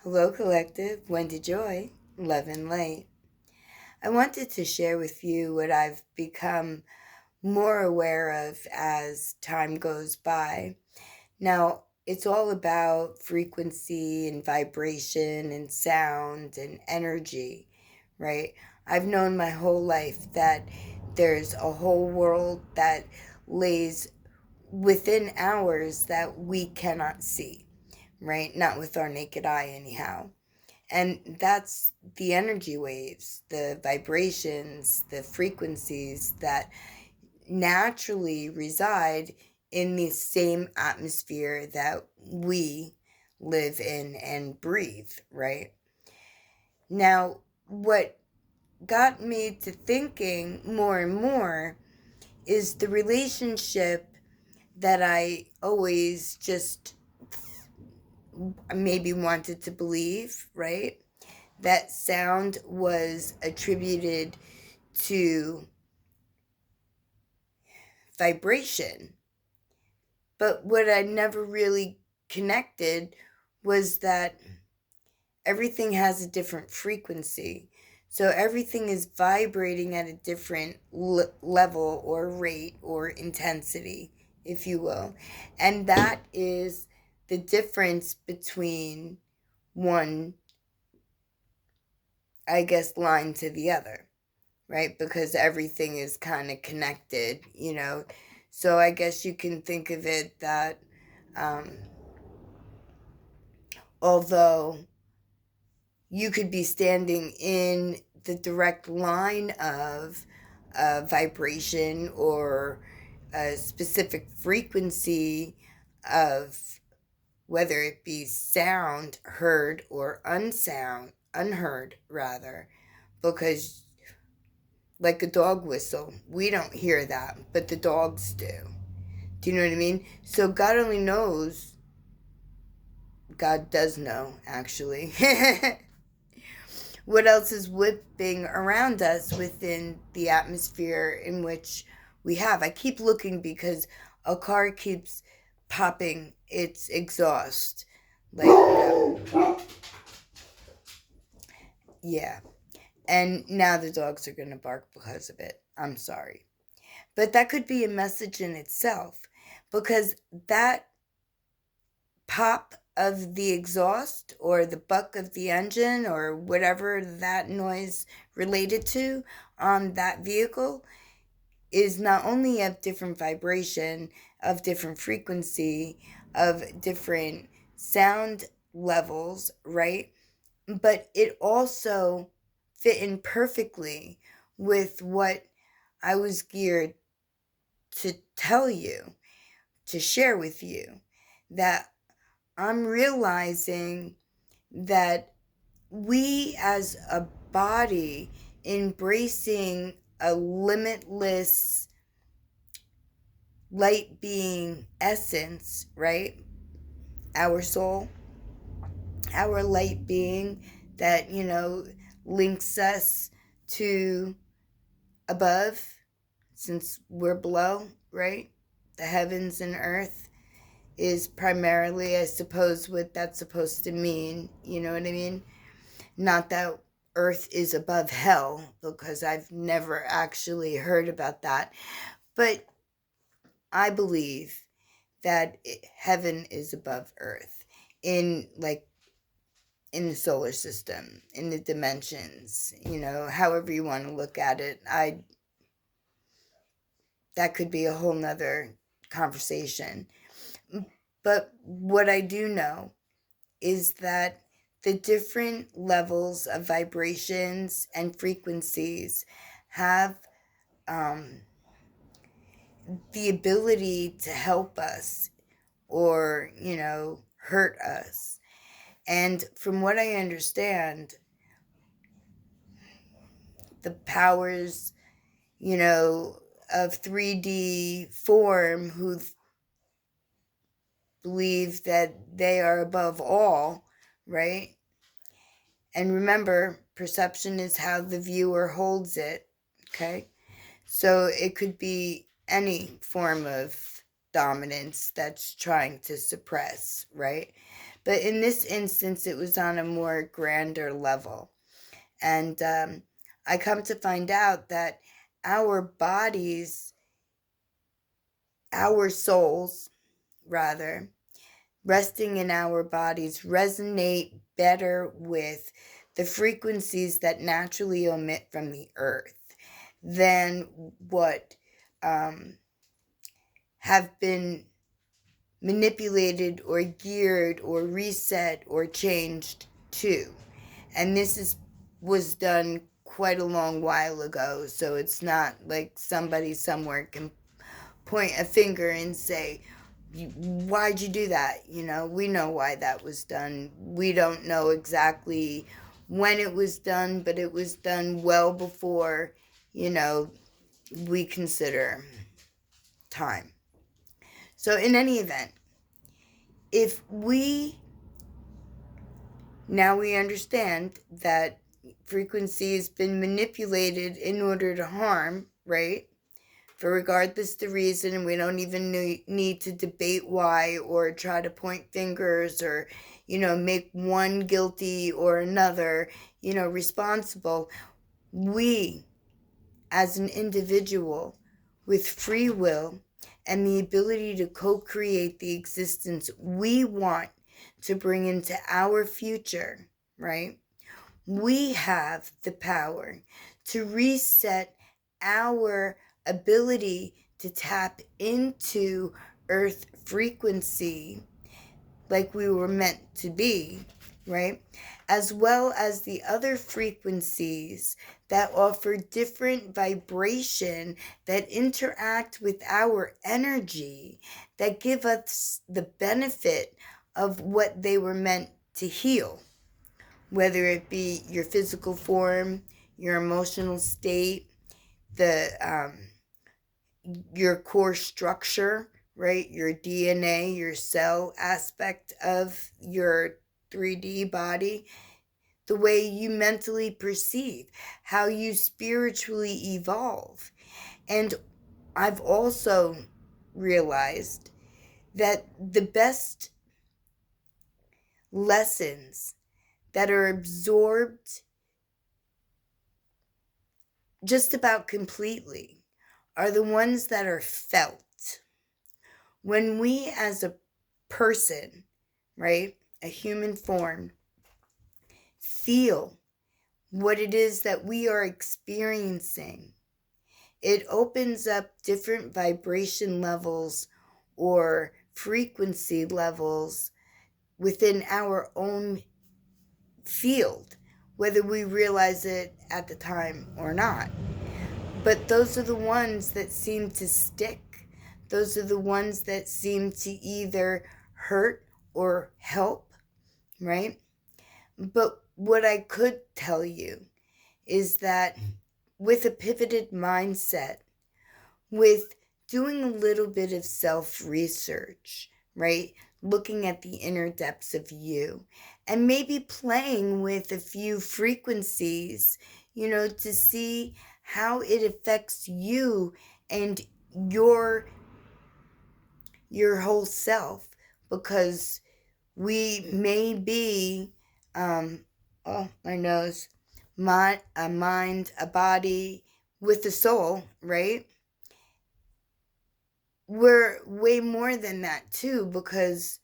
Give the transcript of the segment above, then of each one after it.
Hello, Collective. Wendy Joy, Love and Light. I wanted to share with you what I've become more aware of as time goes by. Now, it's all about frequency and vibration and sound and energy, right? I've known my whole life that there's a whole world that lays within ours that we cannot see, right? Not with our naked eye, anyhow. And that's the energy waves, the vibrations, the frequencies that naturally reside in the same atmosphere that we live in and breathe, right? Now, what got me to thinking more and more is the relationship that I always just maybe wanted to believe, right? That sound was attributed to vibration. But what I never really connected was that everything has a different frequency. So everything is vibrating at a different level or rate or intensity, if you will. And that is the difference between one, I guess, line to the other, right? Because everything is kind of connected, you know. So I guess you can think of it that um, although you could be standing in the direct line of a vibration or a specific frequency of whether it be sound heard or unheard rather, because like a dog whistle, we don't hear that, but the dogs do. Do you know what I mean? So God only knows, God does know actually, what else is whipping around us within the atmosphere in which we have. I keep looking because a car keeps popping its exhaust. Like, yeah. And now the dogs are going to bark because of it. I'm sorry. But that could be a message in itself, because that pop of the exhaust or the buck of the engine or whatever that noise related to on that vehicle is not only of different vibration, of different frequency, of different sound levels, right? But it also fit in perfectly with what I was geared to tell you, to share with you, that I'm realizing that we as a body embracing a limitless light being essence, right? Our soul, our light being that, links us to above, since we're below, right? The heavens and earth is primarily, I suppose, what that's supposed to mean. You know what I mean? Not that earth is above hell, because I've never actually heard about that. But I believe that heaven is above earth in in the solar system, in the dimensions, however you want to look at it. That could be a whole nother conversation. But what I do know is that the different levels of vibrations and frequencies have the ability to help us or, hurt us. And from what I understand, the powers, of 3D form who believe that they are above all, right? And remember, perception is how the viewer holds it, okay? So it could be any form of dominance that's trying to suppress, right? But in this instance, it was on a more grander level. And I come to find out that our bodies, our souls, rather, resting in our bodies resonate better with the frequencies that naturally emit from the earth than what have been manipulated or geared or reset or changed to. And this was done quite a long while ago, so it's not like somebody somewhere can point a finger and say, why'd you do that? We know why that was done. We don't know exactly when it was done, but it was done well before, we consider time. So in any event, if now we understand that frequency has been manipulated in order to harm, right? For regardless the reason, we don't even need to debate why or try to point fingers or, make one guilty or another, responsible. We, as an individual with free will and the ability to co-create the existence we want to bring into our future, right? We have the power to reset our ability to tap into earth frequency like we were meant to be, right? As well as the other frequencies that offer different vibration that interact with our energy, that give us the benefit of what they were meant to heal, whether it be your physical form, your emotional state, your core structure, right? Your DNA, your cell aspect of your 3D body, the way you mentally perceive, how you spiritually evolve. And I've also realized that the best lessons that are absorbed just about completely are the ones that are felt. When we as a person, right, a human form, feel what it is that we are experiencing, it opens up different vibration levels or frequency levels within our own field, whether we realize it at the time or not. But those are the ones that seem to stick. Those are the ones that seem to either hurt or help, right? But what I could tell you is that with a pivoted mindset, with doing a little bit of self-research, right? Looking at the inner depths of you and maybe playing with a few frequencies, to see how it affects you and your whole self, because we may be, oh, my nose, a mind, a body with a soul, right? We're way more than that too, because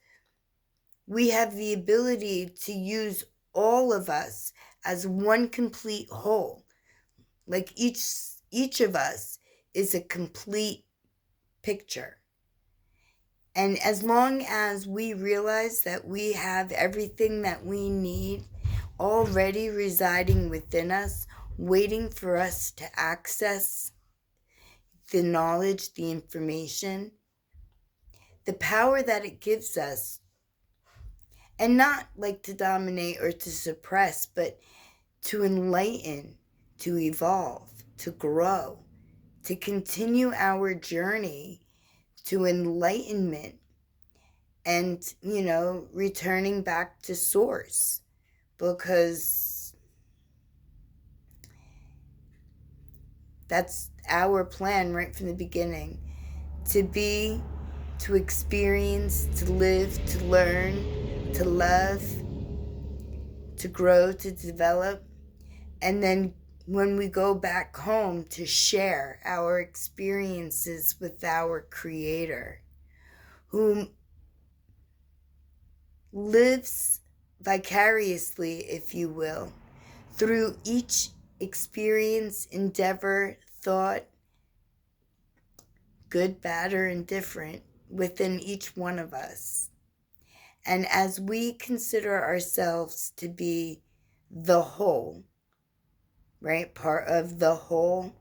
we have the ability to use all of us as one complete whole. Like each of us is a complete picture. And as long as we realize that we have everything that we need already residing within us, waiting for us to access the knowledge, the information, the power that it gives us, and not like to dominate or to suppress, but to enlighten, to evolve, to grow, to continue our journey to enlightenment and, returning back to source, because that's our plan right from the beginning, to be, to experience, to live, to learn to love, to grow, to develop, and then when we go back home to share our experiences with our Creator, who lives vicariously, if you will, through each experience, endeavor, thought, good, bad, or indifferent, within each one of us. And as we consider ourselves to be the whole, right, part of the whole,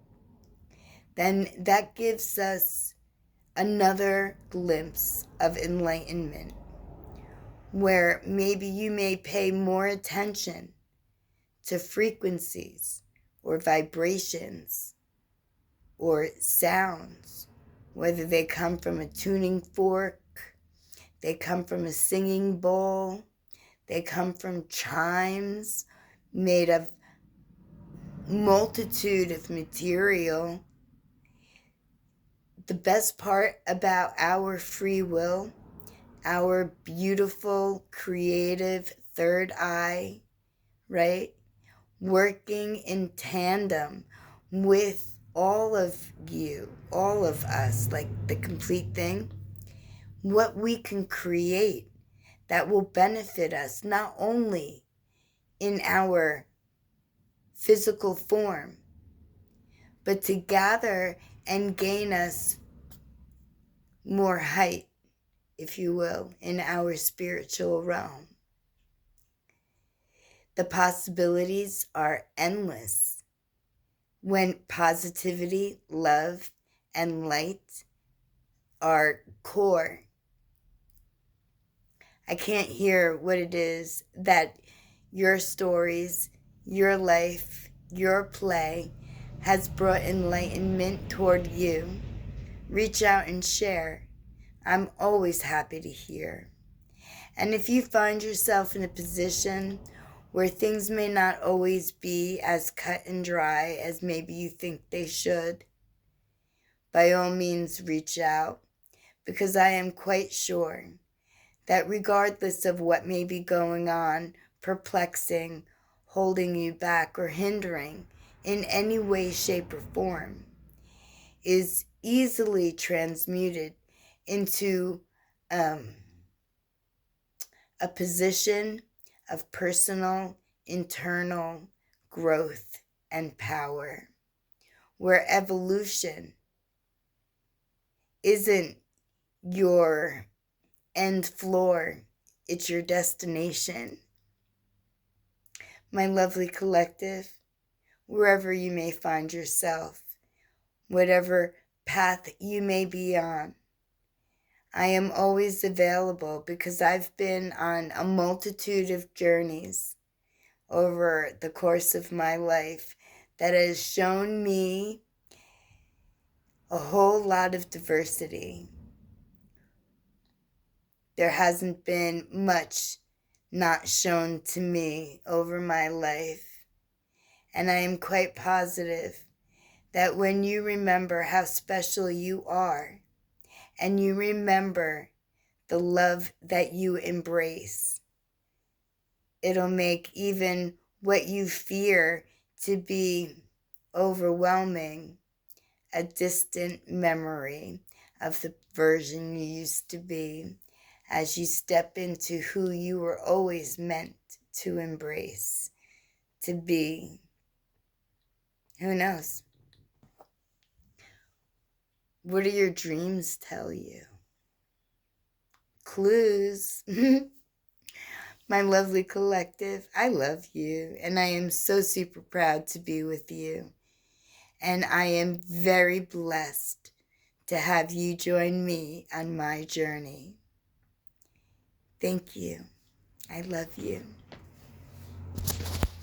then that gives us another glimpse of enlightenment, where maybe you may pay more attention to frequencies or vibrations or sounds, whether they come from a tuning fork, they come from a singing bowl, they come from chimes made of multitude of material. The best part about our free will, our beautiful, creative third eye, right? Working in tandem with all of you, all of us, like the complete thing, what we can create that will benefit us not only in our physical form, but to gather and gain us more height, if you will, in our spiritual realm. The possibilities are endless when positivity, love, and light are core. I can't hear what it is that your stories, your life, your play has brought enlightenment toward you. Reach out and share. I'm always happy to hear. And if you find yourself in a position where things may not always be as cut and dry as maybe you think they should, by all means reach out, because I am quite sure that regardless of what may be going on, perplexing, holding you back, or hindering in any way, shape, or form, is easily transmuted into a position of personal, internal growth and power, where evolution isn't your end floor, it's your destination. My lovely collective, wherever you may find yourself, whatever path you may be on, I am always available because I've been on a multitude of journeys over the course of my life that has shown me a whole lot of diversity. There hasn't been much not shown to me over my life. And I am quite positive that when you remember how special you are, and you remember the love that you embrace, it'll make even what you fear to be overwhelming a distant memory of the version you used to be as you step into who you were always meant to embrace, to be. Who knows? What do your dreams tell you? Clues. My lovely collective, I love you, and I am so super proud to be with you. And I am very blessed to have you join me on my journey. Thank you. I love you.